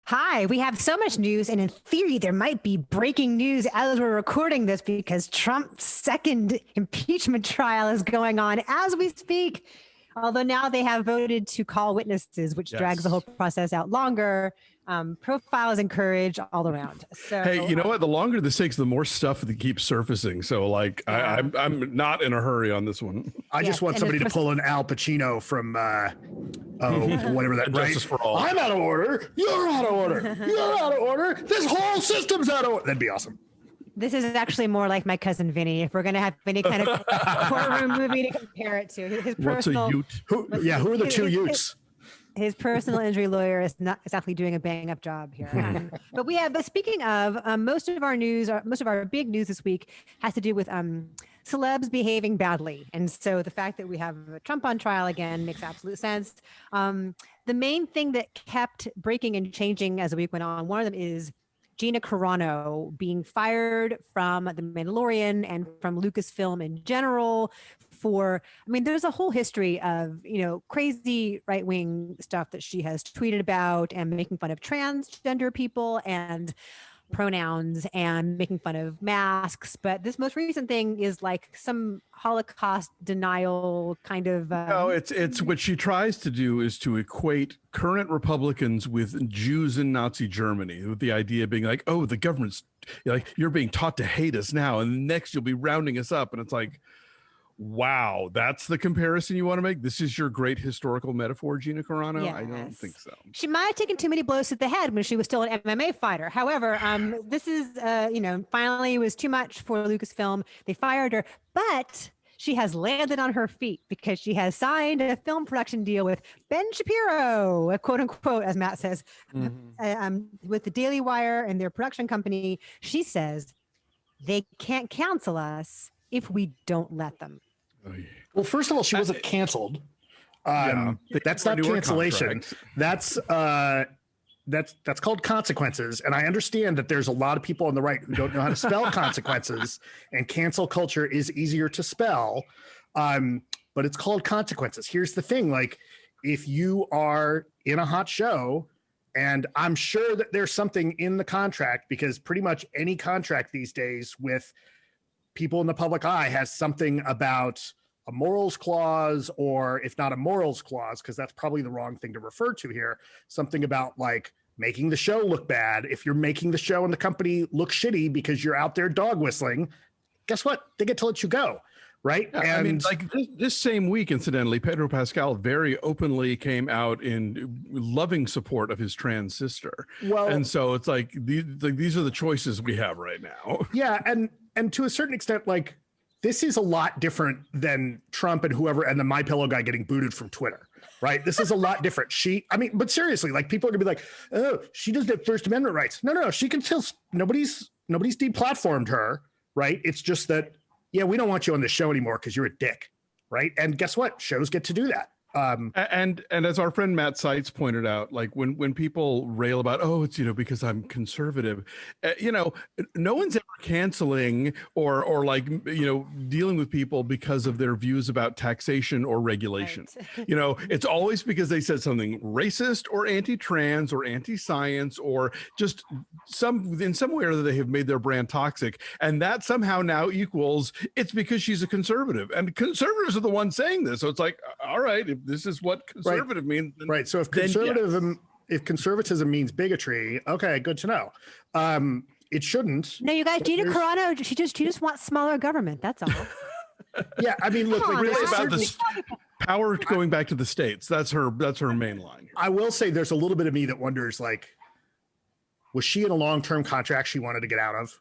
Hi, we have so much news, and in theory, there might be breaking news as we're recording this because Trump's second impeachment trial is going on as we speak. Although now they have voted to call witnesses, which drags the whole process out longer. Profiles encouraged all around. So, hey, you know what? The longer this takes, the more stuff that keeps surfacing. So, like, I'm not in a hurry on this one. I just want somebody to pull an Al Pacino from whatever that right. Justice for All. I'm out of order. You're out of order. You're out of order. This whole system's out of order. That'd be awesome. This is actually more like My Cousin Vinny. If we're going to have any kind of courtroom movie to compare it to, his personal. Who are the two Utes? His personal injury lawyer is not exactly doing a bang up job here. But speaking of, most of our big news this week has to do with celebs behaving badly. And so the fact that we have Trump on trial again makes absolute sense. The main thing that kept breaking and changing as the week went on, one of them is Gina Carano being fired from The Mandalorian and from Lucasfilm in general there's a whole history of, crazy right-wing stuff that she has tweeted about and making fun of transgender people and pronouns and making fun of masks. But this most recent thing is like some Holocaust denial kind of. No, it's what she tries to do is to equate current Republicans with Jews in Nazi Germany, with the idea being like, oh, the government's like, you're being taught to hate us now, and next you'll be rounding us up. And it's like, wow, that's the comparison you want to make? This is your great historical metaphor, Gina Carano? Yes. I don't think so. She might have taken too many blows to the head when she was still an MMA fighter. However, this is, finally it was too much for Lucasfilm. They fired her, but she has landed on her feet because she has signed a film production deal with Ben Shapiro, quote unquote, as Matt says, with the Daily Wire and their production company. She says they can't cancel us if we don't let them. Well, first of all, she wasn't canceled. That's not cancellation. That's called consequences. And I understand that there's a lot of people on the right who don't know how to spell consequences, and cancel culture is easier to spell. But it's called consequences. Here's the thing. Like, if you are in a hot show, and I'm sure that there's something in the contract, because pretty much any contract these days with people in the public eye has something about a morals clause, or if not a morals clause, because that's probably the wrong thing to refer to here, something about like making the show look bad. If you're making the show and the company look shitty because you're out there dog whistling, guess what? They get to let you go. Right. Yeah, and I mean, like this same week, incidentally, Pedro Pascal very openly came out in loving support of his trans sister. Well, and so it's like these are the choices we have right now. Yeah. And to a certain extent, like, this is a lot different than Trump and whoever and the MyPillow guy getting booted from Twitter. Right. This is a lot different. But seriously, like, people are gonna be like, oh, she doesn't have First Amendment rights. No, she can still, nobody's deplatformed her. Right. It's just that, yeah, we don't want you on the show anymore because you're a dick, right? And guess what? Shows get to do that. And as our friend Matt Seitz pointed out, like when people rail about, oh, it's, because I'm conservative, no one's ever canceling or like, dealing with people because of their views about taxation or regulation. Right. It's always because they said something racist or anti-trans or anti-science or just in some way or other they have made their brand toxic. And that somehow now equals it's because she's a conservative, and conservatives are the ones saying this. So it's like, all right, if this is what conservative means. Right. So if conservatism means bigotry, okay, good to know. It shouldn't. No, you guys, Gina Carano, she just wants smaller government. That's all. Yeah, I mean, look, really about this power going back to the states. That's her main line. I will say there's a little bit of me that wonders, like, was she in a long-term contract she wanted to get out of?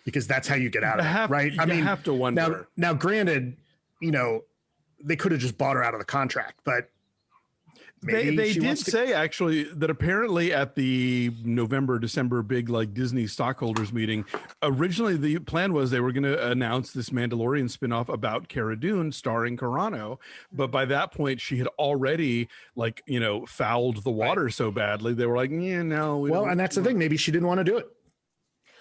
Because that's how you get out of it, right? I mean, have to wonder. Now, granted, they could have just bought her out of the contract, but maybe they did say actually that apparently at the December big like Disney stockholders meeting, originally the plan was they were going to announce this Mandalorian spinoff about Cara Dune starring Carano, but by that point she had already fouled the water so badly they were like, yeah, no. And that's the thing. Maybe she didn't want to do it.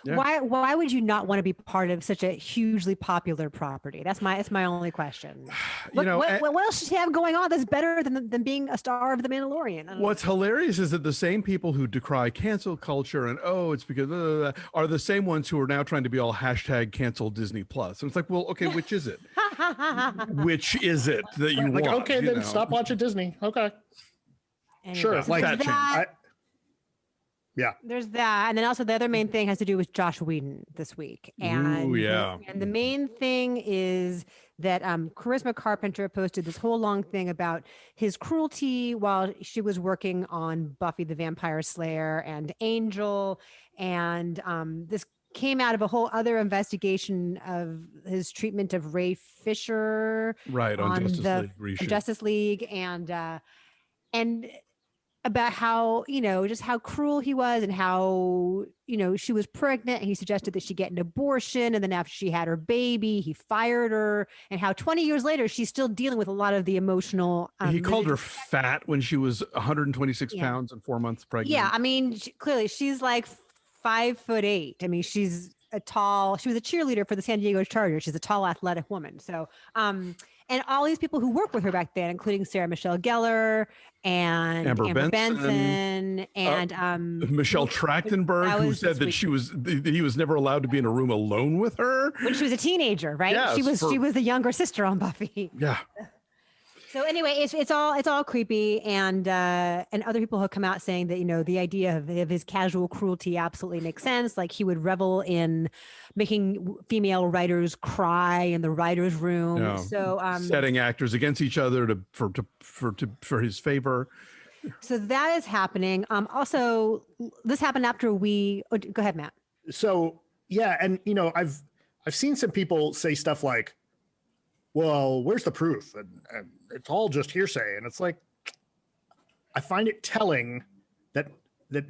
Yeah. Why would you not want to be part of such a hugely popular property? That's my only question. What else does he have going on that's better than being a star of The Mandalorian? What's hilarious is that the same people who decry cancel culture and it's because are the same ones who are now trying to be all hashtag cancel Disney Plus. And it's like, well, okay, which is it? Which is it that you want? Okay, then stop watching Disney. Okay. Anyway, sure. So like that. Yeah. There's that. And then also the other main thing has to do with Josh Whedon this week. And, and the main thing is that Charisma Carpenter posted this whole long thing about his cruelty while she was working on Buffy the Vampire Slayer and Angel. And this came out of a whole other investigation of his treatment of Ray Fisher. Right, on Justice League. And about how, just how cruel he was and how, she was pregnant and he suggested that she get an abortion. And then after she had her baby, he fired her, and how 20 years later, she's still dealing with a lot of the emotional. He called her fat when she was 126 pounds and 4 months pregnant. Yeah. I mean, clearly she's like 5'8". I mean, she was a cheerleader for the San Diego Chargers. She's a tall, athletic woman. So, and all these people who worked with her back then, including Sarah Michelle Gellar and Amber Benson and Michelle Trachtenberg, who said that he was never allowed to be in a room alone with her when she was a teenager, right? Yes, she was the younger sister on Buffy. Yeah. So anyway, it's all creepy, and other people have come out saying that the idea of his casual cruelty absolutely makes sense. Like he would revel in making female writers cry in the writers' room. Yeah. So setting actors against each other for his favor. So that is happening. Also, this happened after go ahead, Matt. So yeah, and I've seen some people say stuff like, well, where's the proof? And it's all just hearsay. And it's like, I find it telling that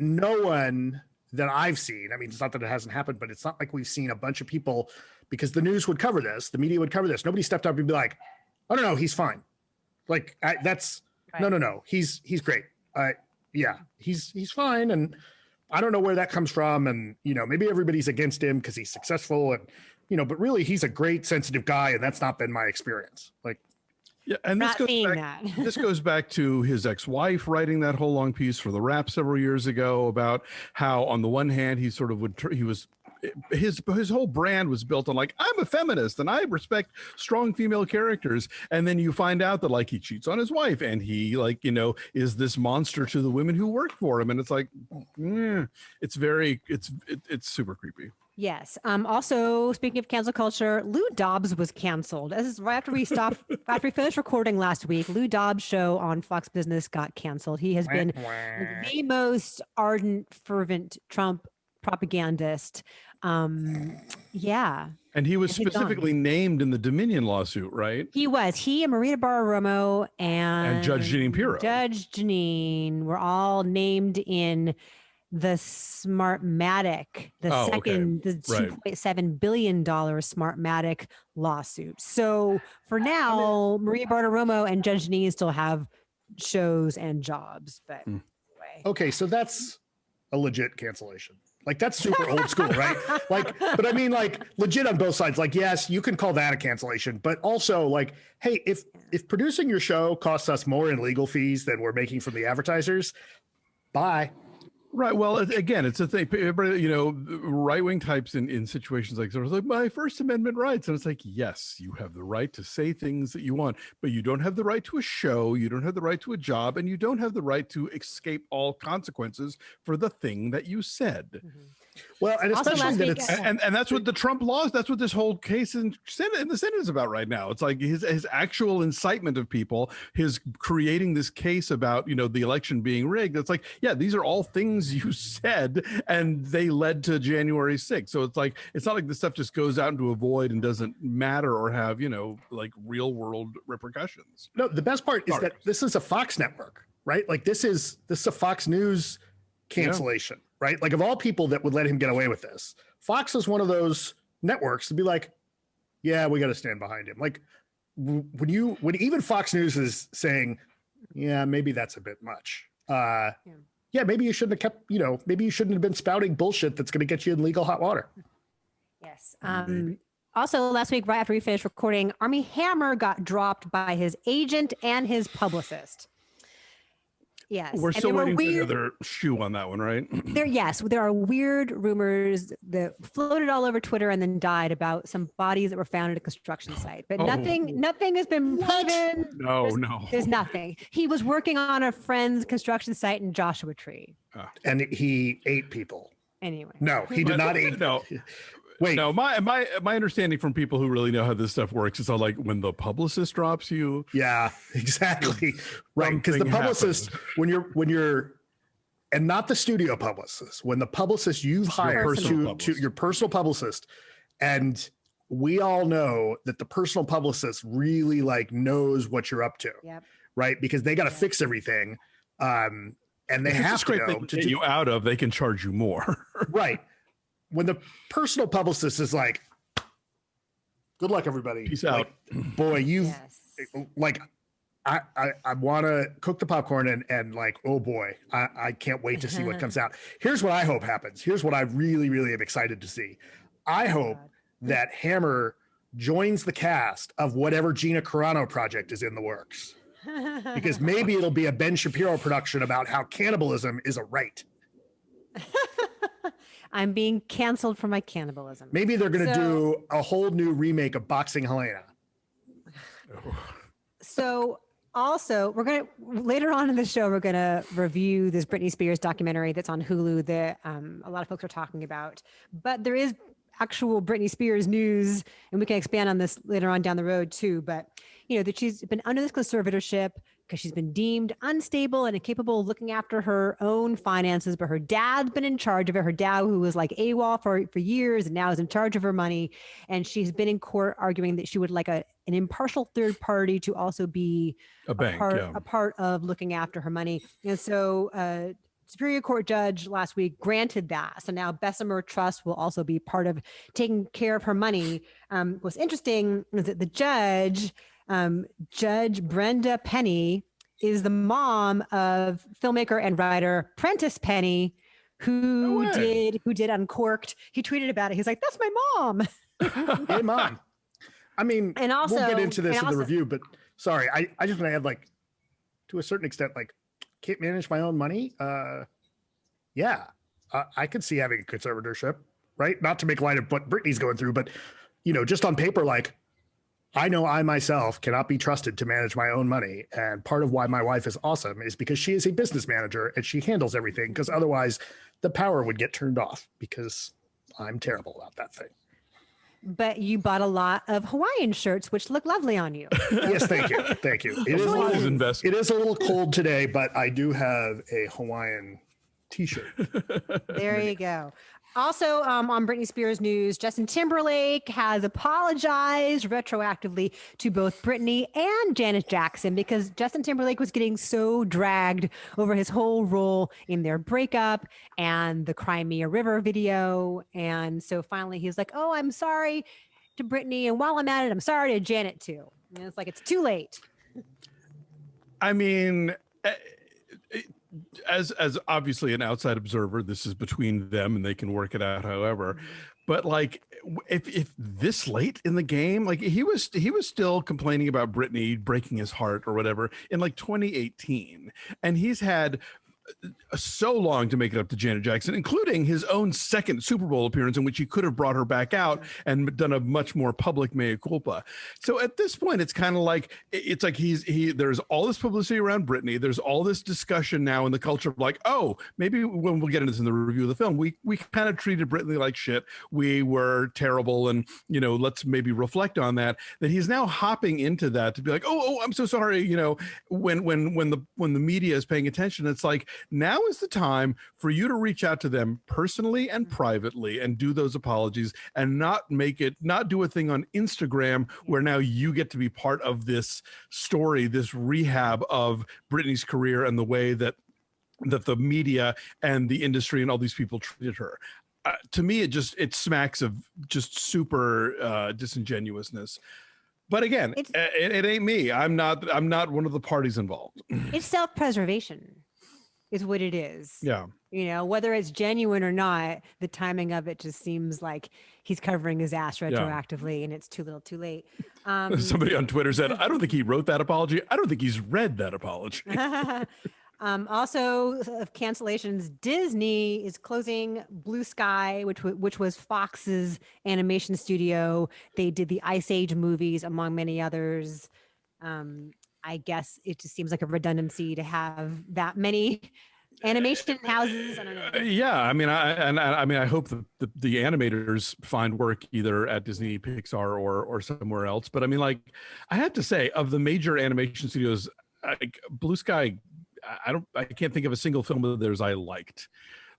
no one that I've seen, I mean, it's not that it hasn't happened, but it's not like we've seen a bunch of people, because the news would cover this, the media would cover this. Nobody stepped up and be like, oh, no, he's fine. Like that's right. No, he's great. Yeah, he's fine. And I don't know where that comes from. And, maybe everybody's against him because he's successful and, but really he's a great, sensitive guy. And that's not been my experience. Like, yeah. And this goes back to his ex-wife writing that whole long piece for TheWrap several years ago about how on the one hand, his whole brand was built on like, I'm a feminist and I respect strong female characters. And then you find out that like he cheats on his wife and he is this monster to the women who work for him. And it's like, it's super creepy. Yes. Also, speaking of cancel culture, Lou Dobbs was canceled. This is right after we finished recording last week. Lou Dobbs' show on Fox Business got canceled. He has been the most ardent, fervent Trump propagandist. Yeah. And he was specifically named in the Dominion lawsuit, right? He was. He and Maria Bartiromo and Judge Jeanine Pirro. Judge Jeanine were all named in the Smartmatic, the $2.7 billion Smartmatic lawsuit. So for now, Maria Bartiromo and Judge Jeanine still have shows and jobs. But anyway. Okay, so that's a legit cancellation. Like that's super old school, right? Like, but I mean, like legit on both sides. Like, yes, you can call that a cancellation, but also like, hey, if producing your show costs us more in legal fees than we're making from the advertisers, bye. Right. Well, again, it's a thing. Right-wing types in situations like sort of like my First Amendment rights, and it's like, yes, you have the right to say things that you want, but you don't have the right to a show, you don't have the right to a job, and you don't have the right to escape all consequences for the thing that you said. Mm-hmm. Well, and especially that it's and that's what the Trump laws. That's what this whole case in the Senate is about right now. It's like his actual incitement of people, his creating this case about the election being rigged. It's like, yeah, these are all things you said, and they led to January 6th. So it's like it's not like this stuff just goes out into a void and doesn't matter or have like real world repercussions. No, the best part is that this is a Fox network, right? Like this is a Fox News cancellation. Yeah. Right? Like of all people that would let him get away with this, Fox is one of those networks to be like, yeah, we got to stand behind him. Like when even Fox News is saying, yeah, maybe that's a bit much. yeah, maybe you shouldn't have kept, maybe you shouldn't have been spouting bullshit that's going to get you in legal hot water. Yes. Also, last week, right after we finished recording, Armie Hammer got dropped by his agent and his publicist. Yes. We're still waiting for another shoe on that one, right? There are weird rumors that floated all over Twitter and then died about some bodies that were found at a construction site, but nothing has been proven. There's nothing. He was working on a friend's construction site in Joshua Tree. And he ate people. Anyway. No, he did not eat. No. Wait. No, my understanding from people who really know how this stuff works is all like when the publicist drops you. Yeah, exactly. Right. Because the publicist, when you're, and not the studio publicist, when the publicist you've hired to your personal publicist, and we all know that the personal publicist really like knows what you're up to. Yep. Right. Because they got to fix everything. And they have to go to get you out of, they can charge you more. Right. When the personal publicist is like, good luck, everybody. Peace out. Boy, like, I want to cook the popcorn and like, oh boy, I can't wait to see what comes out. Here's what I hope happens. Here's what I really, really am excited to see. I hope that Hammer joins the cast of whatever Gina Carano project is in the works. Because maybe it'll be a Ben Shapiro production about how cannibalism is a right. I'm being canceled for my cannibalism. Maybe they're going to do a whole new remake of Boxing Helena. So also, later on in the show, we're going to review this Britney Spears documentary that's on Hulu that a lot of folks are talking about. But there is actual Britney Spears news, and we can expand on this later on down the road too. But, that she's been under this conservatorship because she's been deemed unstable and incapable of looking after her own finances, but her dad's been in charge of it. Her dad, who was like AWOL for years and now is in charge of her money. And she's been in court arguing that she would like an impartial third party to also be a part of looking after her money. And so Superior Court judge last week granted that. So now Bessemer Trust will also be part of taking care of her money. What's interesting is that the judge, Judge Brenda Penny, is the mom of filmmaker and writer Prentice Penny, who did Uncorked. He tweeted about it. He's like, "That's my mom." Hey, mom. I mean, and also, we'll get into this in the review, but sorry, I just want to add, like, to a certain extent, like, can't manage my own money. Yeah, I could see having a conservatorship, right? Not to make light of what Britney's going through, but just on paper, like, I know I myself cannot be trusted to manage my own money. And part of why my wife is awesome is because she is a business manager and she handles everything, because otherwise the power would get turned off because I'm terrible about that thing. But you bought a lot of Hawaiian shirts, which look lovely on you. Yes, thank you. Thank you. It is a little cold today, but I do have a Hawaiian t-shirt. There you go. Also, on Britney Spears news, Justin Timberlake has apologized retroactively to both Britney and Janet Jackson because Justin Timberlake was getting so dragged over his whole role in their breakup and the Crimea River video. And so finally he's like, "Oh, I'm sorry to Britney. And while I'm at it, I'm sorry to Janet too." And it's like, it's too late. I mean, as obviously an outside observer, this is between them and they can work it out however. But like, if this late in the game, like he was still complaining about Britney breaking his heart or whatever in like 2018, and he's had so long to make it up to Janet Jackson, including his own second Super Bowl appearance in which he could have brought her back out and done a much more public mea culpa. So at this point, it's kind of like, it's like there's all this publicity around Britney. There's all this discussion now in the culture of like, oh, maybe when we'll get into this in the review of the film, we kind of treated Britney like shit. We were terrible. And, let's maybe reflect on that he's now hopping into that to be like, oh, I'm so sorry. When the media is paying attention, it's like, now is the time for you to reach out to them personally and privately and do those apologies and not do a thing on Instagram where now you get to be part of this story, this rehab of Britney's career and the way that the media and the industry and all these people treated her. To me, it smacks of just super disingenuousness. But again, it ain't me. I'm not one of the parties involved. It's self-preservation. is what it is. Yeah. You know, whether it's genuine or not, the timing of it just seems like he's covering his ass retroactively and it's too little too late. Somebody on Twitter said, I don't think he wrote that apology. I don't think he's read that apology. Also, of cancellations, Disney is closing Blue Sky, which was Fox's animation studio. They did the Ice Age movies, among many others. I guess it just seems like a redundancy to have that many animation houses. I don't know. Yeah, I mean, I hope the animators find work either at Disney, Pixar, or somewhere else. But I mean, like, I have to say, of the major animation studios, Blue Sky, I can't think of a single film of theirs I liked.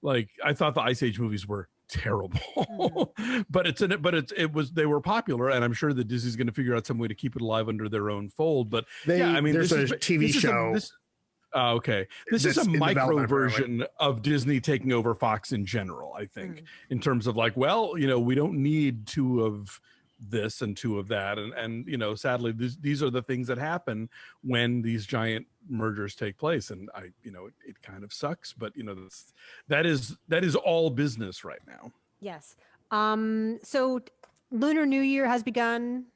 Like, I thought the Ice Age movies were terrible, but they were popular, and I'm sure that Disney's going to figure out some way to keep it alive under their own fold. But there's a TV show. Okay, this is a micro version of Disney taking over Fox in general, I think, in terms of like, well, you know, we don't need two of this and two of that, and you know, sadly, these are the things that happen when these giant mergers take place, and it kind of sucks, but you know, that is all business right now. Yes. So Lunar New Year has begun.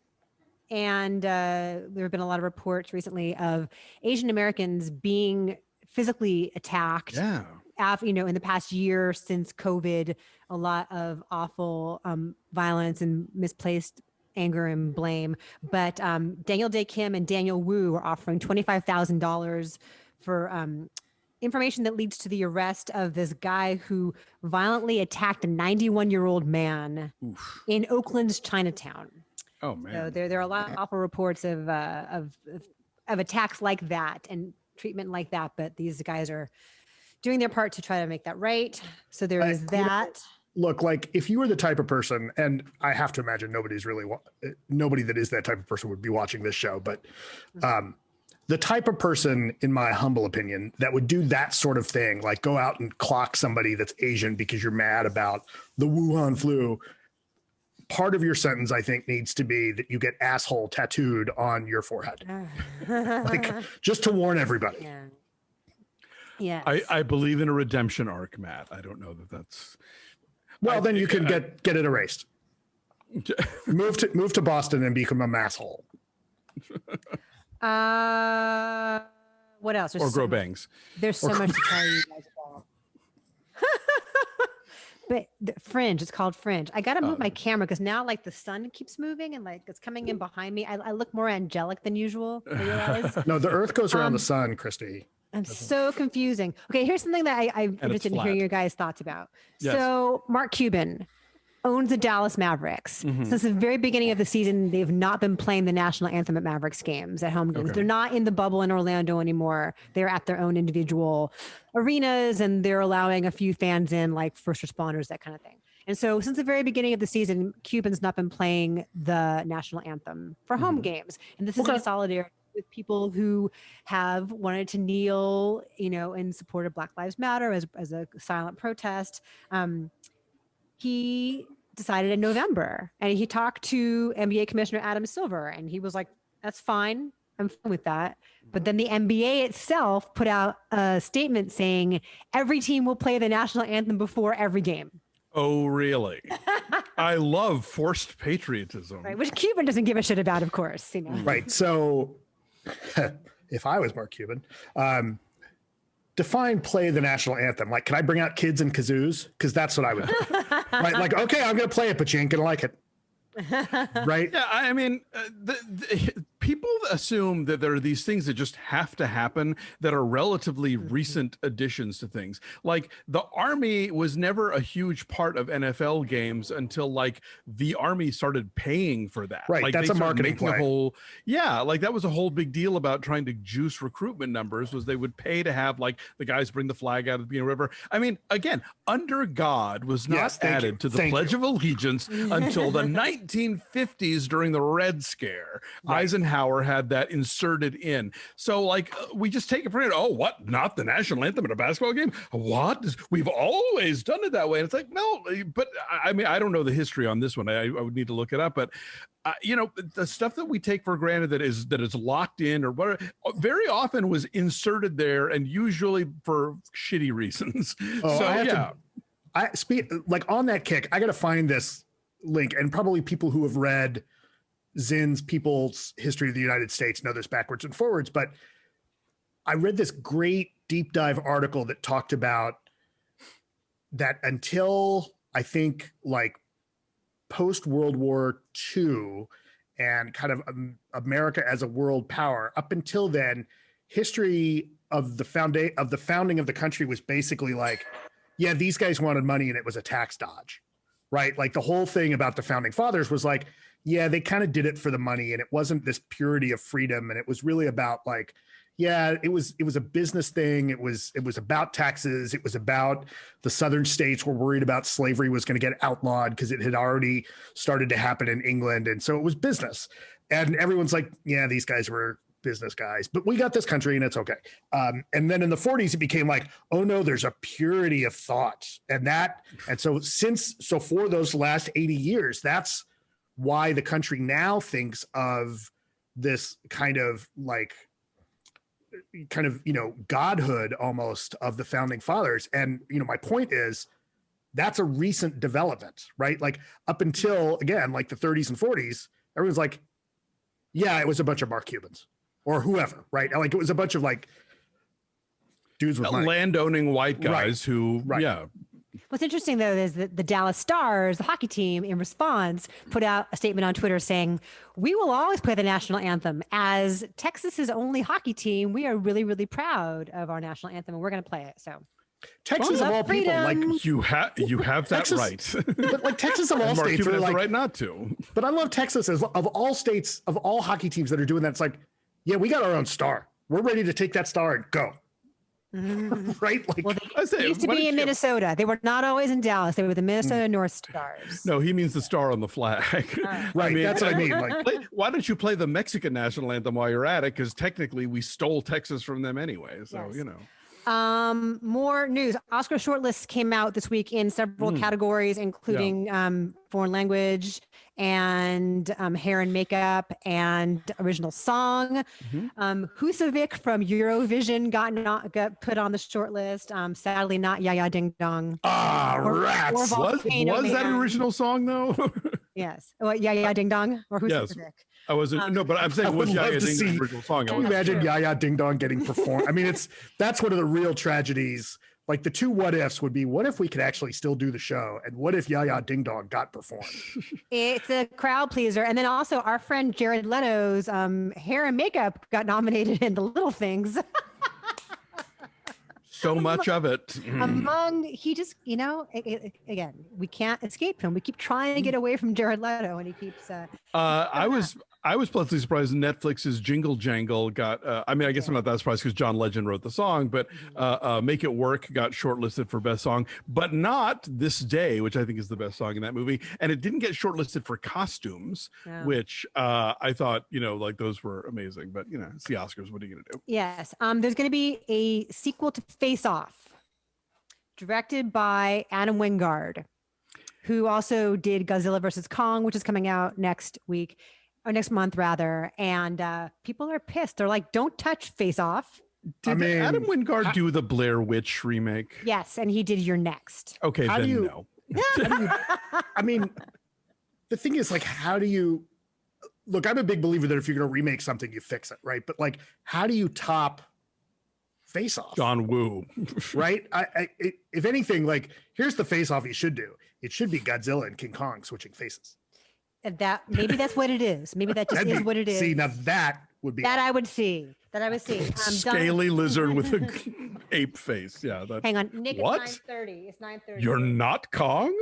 And there have been a lot of reports recently of Asian Americans being physically attacked. Yeah. In the past year since COVID, a lot of awful violence and misplaced anger and blame. But Daniel Day Kim and Daniel Wu are offering $25,000 for information that leads to the arrest of this guy who violently attacked a 91-year-old man in Oakland's Chinatown. Oh man! So there are a lot of awful reports of attacks like that and treatment like that, but these guys are doing their part to try to make that right. So there is that. Look, like if you were the type of person, and I have to imagine nobody that is that type of person would be watching this show, but the type of person, in my humble opinion, that would do that sort of thing, like go out and clock somebody that's Asian because you're mad about the Wuhan flu. Part of your sentence, I think, needs to be that you get asshole tattooed on your forehead. Like, just to warn everybody. Yeah. I believe in a redemption arc, Matt. I don't know that that's... Well, then you can get it erased. Move to Boston and become a masshole. What else? Or grow bangs. There's so much to tell you guys about. But Fringe, it's called Fringe. I got to move my camera because now like the sun keeps moving and like it's coming in behind me. I look more angelic than usual. I realize. No, the earth goes around the sun, Christy. I'm so confusing. Okay, here's something that I'm interested in hearing your guys' thoughts about. Yes. So Marc Cuban owns the Dallas Mavericks. Since the very beginning of the season, they've not been playing the national anthem at Mavericks games, at home games. Okay. They're not in the bubble in Orlando anymore. They're at their own individual arenas, and they're allowing a few fans in, like first responders, that kind of thing. And so since the very beginning of the season, Cuban's not been playing the national anthem for home games. And this is in solidarity with people who have wanted to kneel, in support of Black Lives Matter as a silent protest. He decided in November, and he talked to NBA Commissioner Adam Silver, and he was like, that's fine. I'm fine with that. But then the NBA itself put out a statement saying every team will play the national anthem before every game. Oh, really? I love forced patriotism. Right, which Cuban doesn't give a shit about, of course. Right. So if I was Marc Cuban, define play the national anthem. Like, can I bring out kids and kazoos? Because that's what I would do. Right? Like, okay, I'm going to play it, but you ain't going to like it. Right? Yeah, I mean, people assume that there are these things that just have to happen that are relatively recent additions to things. Like the Army was never a huge part of NFL games until like the Army started paying for that. Right, like, that's a marketing play. Like that was a whole big deal about trying to juice recruitment numbers, was they would pay to have like the guys bring the flag out of the river. I mean, again, under God was not added to the Pledge of Allegiance until the 1950s during the Red Scare. Right. Eisenhower Eisenhower had that inserted in. So like we just take it for granted. Oh, what? Not the national anthem at a basketball game? What? We've always done it that way. And it's like, no, but I mean, I don't know the history on this one. I would need to look it up, but you know, the stuff that we take for granted that is locked in or whatever very often was inserted there, and usually for shitty reasons. Oh, so I speak like on that kick. I got to find this link, and probably people who have read Zinn's People's History of the United States know this backwards and forwards. But I read this great deep dive article that talked about that until I think like post World War II and kind of America as a world power, up until then, history of the founding of the country was basically like, yeah, these guys wanted money and it was a tax dodge, right? Like the whole thing about the founding fathers was like, yeah, they kind of did it for the money, and it wasn't this purity of freedom, and it was really about like, yeah, it was a business thing. It was about taxes. It was about the southern states were worried about slavery was going to get outlawed because it had already started to happen in England. And so it was business. And everyone's like, yeah, these guys were business guys, but we got this country and it's okay. And then in the 40s, it became like, oh no, there's a purity of thought. And so for those last 80 years, that's why the country now thinks of this kind of, you know, godhood almost of the founding fathers. And, you know, my point is that's a recent development, right? Like up until, again, like the 30s and 40s, everyone's like, yeah, it was a bunch of Marc Cubans or whoever, right? Like it was a bunch of like dudes with money. Landowning white guys who, yeah. What's interesting, though, is that the Dallas Stars, the hockey team, in response, put out a statement on Twitter saying, we will always play the national anthem. As Texas's only hockey team, we are really, really proud of our national anthem, and we're going to play it. So Texas of all people, like you have that Texas, right. But like Texas of all Marc states Cuban are has like, the right not to. But I love Texas as of all states, of all hockey teams that are doing that. It's like, yeah, we got our own star. We're ready to take that star and go. Right? Like, well, they used to be in Minnesota. They were not always in Dallas. They were the Minnesota North Stars. No, he means the star on the flag. Right. I mean, that's what I mean. Like, why don't you play the Mexican national anthem while you're at it? Because technically we stole Texas from them anyway. So, you know. More news. Oscar shortlists came out this week in several categories, including foreign language and hair and makeup and original song. Husavik from Eurovision got put on the shortlist. Sadly, not Yaya Ding Dong. Rats. Was that an original song though? Yes. Well, Yaya Ding Dong or Husavik. Yes. I wasn't no, but I'm saying was Yaya Ding Dong original song. Can you imagine Yaya Ding Dong getting performed? I mean, that's one of the real tragedies. Like the two what ifs would be, what if we could actually still do the show? And what if Yaya Ding Dong got performed? It's a crowd pleaser. And then also our friend Jared Leto's hair and makeup got nominated in The Little Things. So much of it. He just, you know, again, we can't escape him. We keep trying to get away from Jared Leto, and he keeps. I was pleasantly surprised Netflix's Jingle Jangle got, I mean, I guess I'm not that surprised because John Legend wrote the song, but Make It Work got shortlisted for best song, but not This Day, which I think is the best song in that movie. And it didn't get shortlisted for costumes, which I thought, you know, like those were amazing, but you know, it's the Oscars. What are you going to do? Yes. There's going to be a sequel to Face Off, directed by Adam Wingard, who also did Godzilla versus Kong, which is coming out next week. Or next month, rather, and people are pissed. They're like, "Don't touch Face Off." Did Adam Wingard do the Blair Witch remake? Yes, and he did You're Next. Okay, no. I mean, the thing is, like, how do you look? I'm a big believer that if you're going to remake something, you fix it, right? But like, how do you top Face Off? John Woo, right? If anything, like, here's the Face Off you should do. It should be Godzilla and King Kong switching faces. That maybe that's what it is. Maybe that just is what it is. See, now that would be that awesome. I would see. That I would see. Scaly lizard with an ape face. Yeah. Hang on, Nick. What? It's 9:30. It's 9:30. You're not Kong?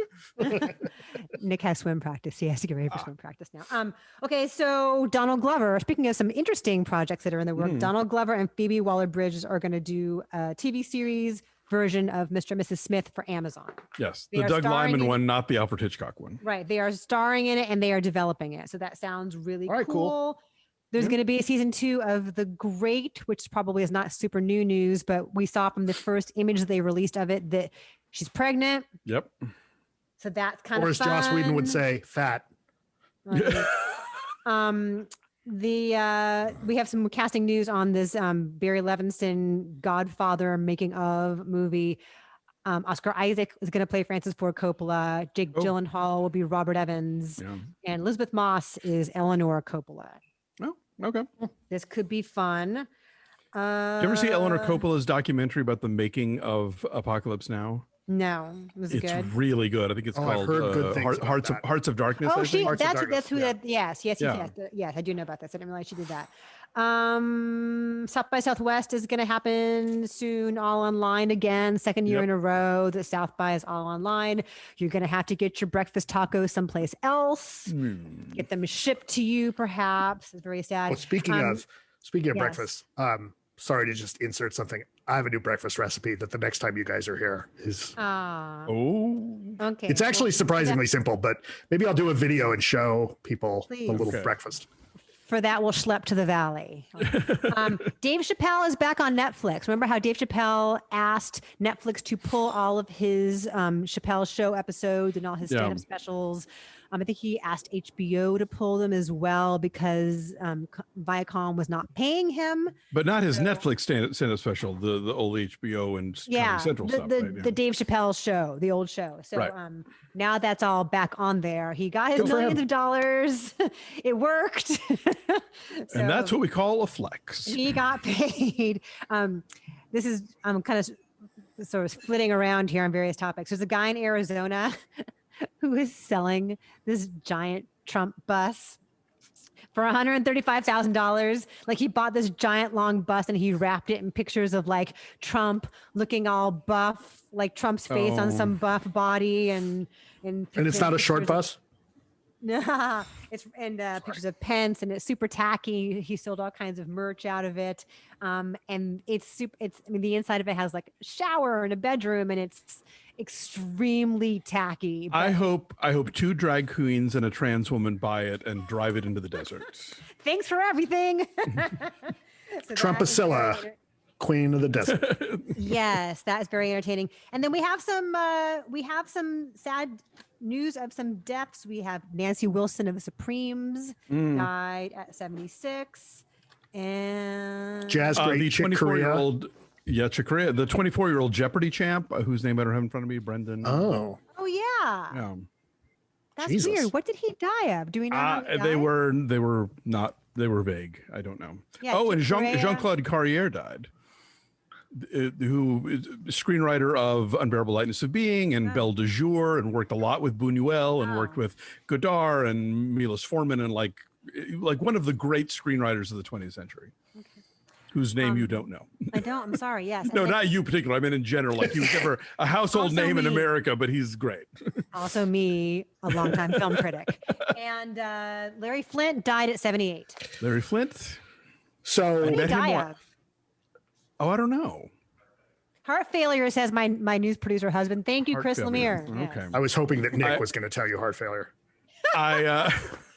Nick has swim practice. He has to get ready for swim practice now. Okay, so Donald Glover. Speaking of some interesting projects that are in the work, Donald Glover and Phoebe Waller-Bridge are going to do a TV series version of Mr. and Mrs. Smith for Amazon. Yes, the Doug Liman one, not the Alfred Hitchcock one. Right. They are starring in it and they are developing it. So that sounds really cool. There's going to be a season 2 of The Great, which probably is not super new news, but we saw from the first image they released of it that she's pregnant. Yep. So that's kind or of as fun. Joss Whedon would say, fat. Okay. We have some casting news on this Barry Levinson Godfather making of movie. Oscar Isaac is going to play Francis Ford Coppola. Jake Gyllenhaal will be Robert Evans, and Elizabeth Moss is Eleanor Coppola. Oh, okay. This could be fun. Did you ever see Eleanor Coppola's documentary about the making of Apocalypse Now? No, was it it's good? really good. I think it's called I've heard good things Hearts of Darkness. Oh, Darkness, that's who that. Yes, I do know about this. I didn't realize she did that. South by Southwest is going to happen soon, all online again, second year in a row that South by is all online. You're going to have to get your breakfast tacos someplace else, get them shipped to you, perhaps. It's very sad. Well, speaking of breakfast, sorry to just insert something. I have a new breakfast recipe that the next time you guys are here is. Okay. It's actually surprisingly simple, but maybe I'll do a video and show people the little breakfast. For that, we'll schlep to the valley. Dave Chappelle is back on Netflix. Remember how Dave Chappelle asked Netflix to pull all of his Chappelle Show episodes and all his stand-up specials? I think he asked HBO to pull them as well because Viacom was not paying him. But not his Netflix stand-up special, the old HBO and Comedy Central stuff. The Dave Chappelle show, the old show. So now that's all back on there. He got his millions of dollars. It worked. And that's what we call a flex. He got paid. This is I'm kind of sort of flitting around here on various topics. There's a guy in Arizona who is selling this giant Trump bus for $135,000. Like he bought this giant long bus and he wrapped it in pictures of like Trump looking all buff, like Trump's face on some buff body and it's not a short bus? No, it's pictures of Pence, and it's super tacky. He sold all kinds of merch out of it, and it's the inside of it has like a shower and a bedroom, and it's extremely tacky. I hope 2 drag queens and a trans woman buy it and drive it into the desert. Thanks for everything. Trumpacilla, queen of the desert. Yes, that is very entertaining. And then we have some sad news of some deaths. We have Nancy Wilson of the Supremes died at 76, and jazz great the 24-year-old. Yeah, Chick Corea, the 24-year-old Jeopardy champ, whose name I don't have in front of me, Brendan. Oh yeah. That's weird. What did he die of? Do we know? They were vague. I don't know. Yeah, and Jean-Claude Carrière died, who is screenwriter of Unbearable Lightness of Being and Belle de Jour, and worked a lot with Buñuel and worked with Godard and Milos Forman, and like one of the great screenwriters of the 20th century. Okay. Whose name you don't know. I don't. I'm sorry. Yes. No, not you particularly. I mean, in general, like he was never a household name in America, but he's great. Also me, a longtime film critic. And Larry Flynt died at 78. Larry Flynt? So what did he die of? Oh, I don't know. Heart failure, says my news producer husband. Thank you, Chris Lemire. Okay. I was hoping that Nick was going to tell you heart failure.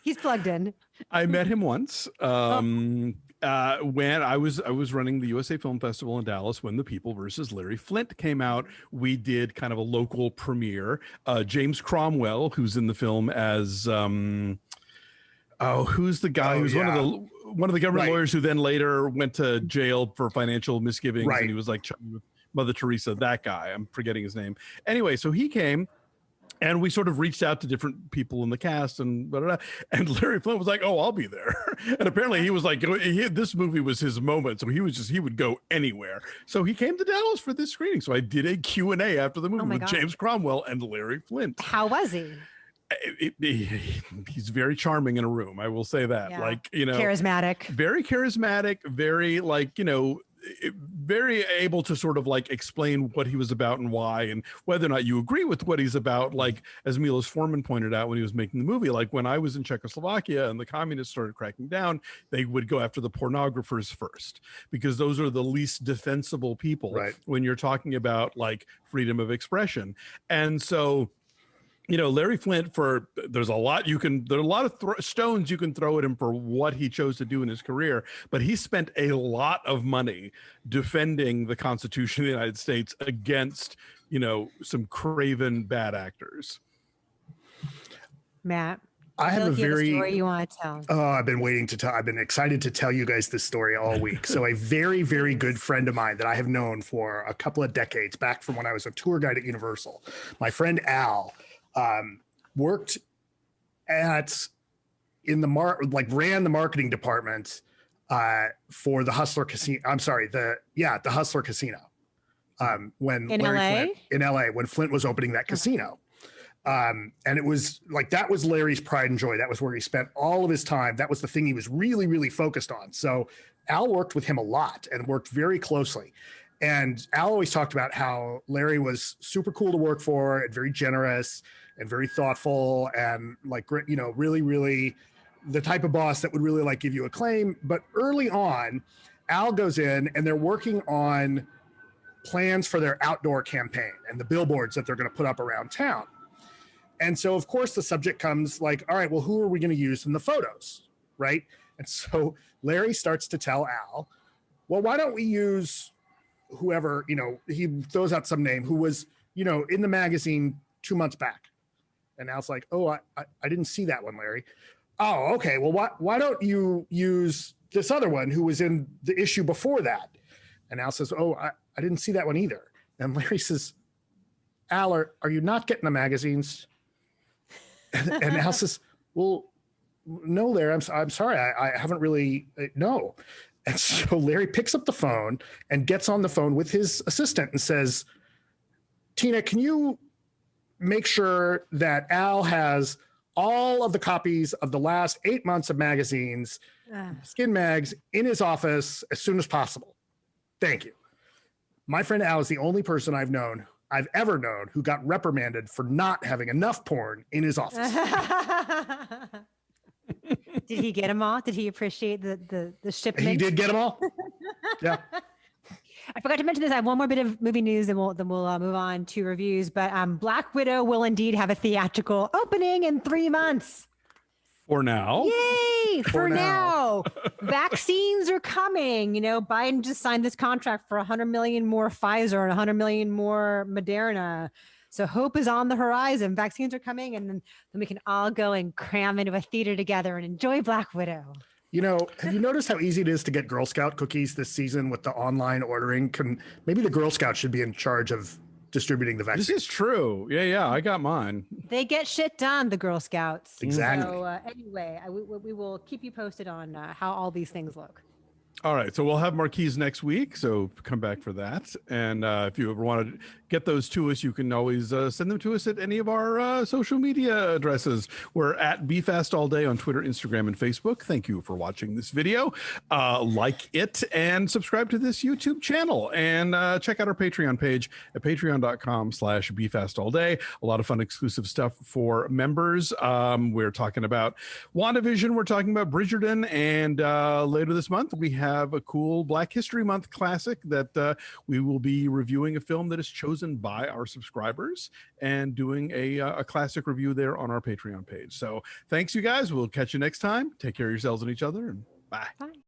He's plugged in. I met him once. When I was running the USA Film Festival in Dallas when The People versus Larry Flynt came out. We did kind of a local premiere. James Cromwell, who's in the film as who's the guy who's one of the government lawyers who then later went to jail for financial misgivings, and he was like with Mother Teresa, that guy. I'm forgetting his name. Anyway, so he came. And we sort of reached out to different people in the cast and blah, blah, blah. And Larry Flynt was like, "Oh, I'll be there." And apparently he was like, this movie was his moment. So he would go anywhere. So he came to Dallas for this screening. So I did a Q&A after the movie with James Cromwell and Larry Flynt. How was he? He's very charming in a room. I will say that. Yeah. Charismatic. Very charismatic, very very able to sort of like explain what he was about and why, and whether or not you agree with what he's about. Like, as Milos Forman pointed out when he was making the movie, like when I was in Czechoslovakia and the communists started cracking down, they would go after the pornographers first, because those are the least defensible people when you're talking about like freedom of expression. And so Larry Flynt, there's a lot of stones you can throw at him for what he chose to do in his career, but he spent a lot of money defending the Constitution of the United States against, some craven bad actors. Matt, I have a story you want to tell. Oh, I've been waiting to tell. I've been excited to tell you guys this story all week. So a very, very good friend of mine that I have known for a couple of decades, back from when I was a tour guide at Universal, my friend Al, worked ran the marketing department for the Hustler Casino. I'm sorry, the Hustler Casino. When in LA, when Flynt was opening that casino. And it was like, that was Larry's pride and joy. That was where he spent all of his time. That was the thing he was really, really focused on. So Al worked with him a lot and worked very closely. And Al always talked about how Larry was super cool to work for and very generous and very thoughtful and really, really the type of boss that would really give you a claim. But early on, Al goes in and they're working on plans for their outdoor campaign and the billboards that they're going to put up around town. And so, of course, the subject comes all right, well, who are we going to use in the photos, right? And so Larry starts to tell Al, well, why don't we use whoever, he throws out some name who was, in the magazine 2 months back. And Al's like, oh, I didn't see that one, Larry. Oh, okay. Well, why don't you use this other one who was in the issue before that? And Al says, oh, I didn't see that one either. And Larry says, Al, are you not getting the magazines? And Al says, well, no, Larry, I'm sorry. I haven't really, no. And so Larry picks up the phone and gets on the phone with his assistant and says, Tina, can you make sure that Al has all of the copies of the last 8 months of magazines, Skin Mags, in his office as soon as possible? Thank you. My friend Al is the only person I've ever known who got reprimanded for not having enough porn in his office. Did he get them all? Did he appreciate the shipment? He did get them all. Yeah. I forgot to mention this. I have one more bit of movie news, and we'll move on to reviews. But Black Widow will indeed have a theatrical opening in 3 months. For now. Yay! For now. Vaccines are coming. Biden just signed this contract for 100 million more Pfizer and 100 million more Moderna. So hope is on the horizon. Vaccines are coming, and then we can all go and cram into a theater together and enjoy Black Widow. Have you noticed how easy it is to get Girl Scout cookies this season with the online ordering? Maybe the Girl Scouts should be in charge of distributing the vaccine. This is true. Yeah, I got mine. They get shit done, the Girl Scouts. Exactly. So anyway, we will keep you posted on how all these things look. All right, so we'll have marquees next week, so come back for that. And if you ever want to get those to us, you can always send them to us at any of our social media addresses. We're at BeFastAllDay on Twitter, Instagram, and Facebook. Thank you for watching this video. Like it and subscribe to this YouTube channel. And check out our Patreon page at patreon.com/BeFastAllDay. A lot of fun exclusive stuff for members. We're talking about WandaVision. We're talking about Bridgerton. And later this month, we have a cool Black History Month classic that we will be reviewing a film that is chosen by our subscribers and doing a classic review there on our Patreon page. So thanks, you guys. We'll catch you next time. Take care of yourselves and each other, and bye. Bye.